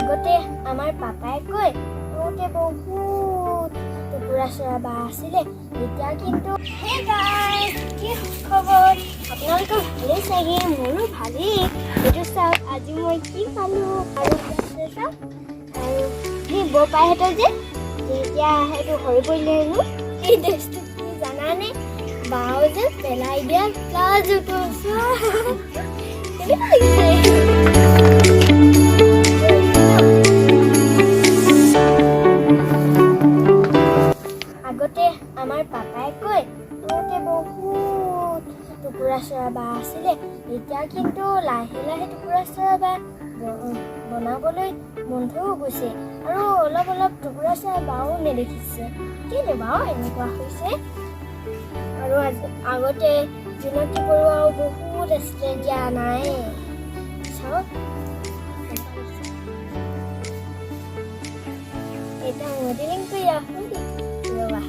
আগতে আমাৰ পাপাই কয় সৰুতে বহুত টুকুৰা চৰা বা আছিলে। এতিয়া কিন্তু হে গাইজ, কি খবৰ? আপোনালোকৰ ভালেই চাগে, মোৰো ভালেই। এইটো চাওক, আজি মই কি পালোঁ আৰু চাওক, আৰু সেই বৰপাইহঁতৰ যে এতিয়া সেইটো হৈ পৰিলে হেনো। এই ড্ৰেছটো কি জানানে? বাও যে পেলাই দিয়া প্লাজোটো কেনেকুৱা লাগিছে? আগতে আমাৰ পাপাই কয় সৰুতে বহুত টুকুৰা চৰা বা আছিলে। এতিয়া কিন্তু লাহে লাহে টুকুৰা চৰা বা বনাবলৈ বন্ধ হৈ গৈছে আৰু অলপ অলপ টুকুৰা চৰা বাও নেদেখিছে। কেলে বাৰু এনেকুৱা হৈছে? আৰু আগতে জোনাকী পৰুৱাও বহুত আছিলে, এতিয়া নাই। চাওক, এটা মডেলিং কৰি ৰাখোঁ ৰবা।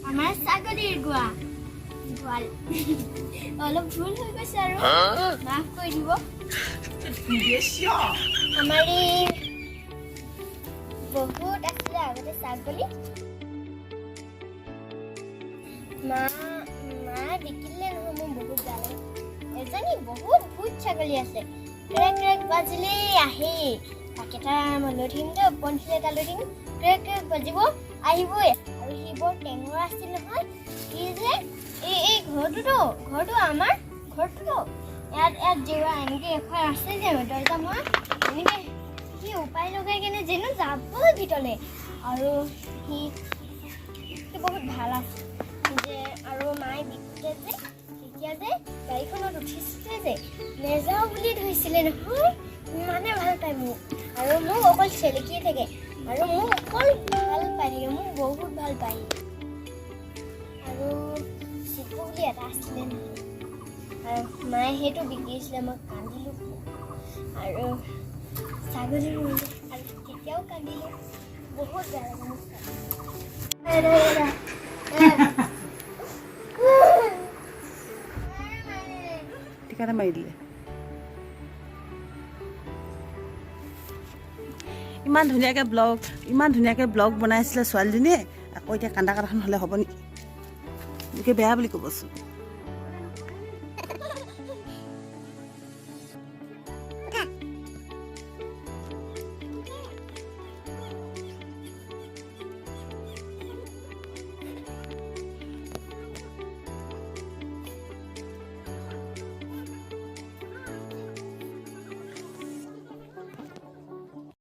আমাৰ ছাগলীৰ গোৱাল অলপ ভুল হৈ গৈছে আৰু মাফ কৰি দিব। আমাৰ এই বহুত আছিলে আগতে ছাগলী। মা বিকিলে নহয়, মোৰ বহুত বেয়া লাগে। এজনী বহুত ভূত ছাগলী আছে, ক্ৰেক ক্ৰেক বাজিলেই আহেই। তাকেটা মই লৈ থাকিম দেই, পঞ্চিল এটা লৈ থাকিম, ক্ৰেক ক্ৰেক বাজিব আহিবই। আৰু সি বৰ টেঙৰা আছিল নহয়। সি যে এই ঘৰটো আমাৰ ঘৰটোতো ইয়াত জেওৰা এনেকৈ এখন আছে যে দৰ্জা মই এনেকৈ সি উপায় লগাই কেনে যেনো যাব ভিতৰলৈ। আৰু সি বহুত ভাল আছে যে। আৰু মায়ে বিকোতে যে তেতিয়া যে গাড়ীখনত উঠিছিলে যে নেযাওঁ বুলি ধৰিছিলে নহয়, ইমানে ভাল পায় মোক। আৰু মোক অকল চেলেকিয়ে থাকে আৰু মোক অকল ভাল পাই থাকে, মোক বহুত ভাল পায়। আৰু চিপু বুলি এটা আছিলে নহয়, আৰু মায়ে সেইটো বিকিছিলে, মই কান্দিলোঁ আৰু ছাগলী মৰিলে আৰু তেতিয়াও কান্দিলোঁ, বহুত বেয়া লাগে মোক। ঠিকানা মাৰি দিলে। ইমান ধুনীয়াকৈ ব্লগ বনাইছিলে ছোৱালীজনীয়ে, আকৌ এতিয়া কান্দা কাটাখন হ'লে হ'ব নেকি? মোকে বেয়া বুলি ক'বচোন।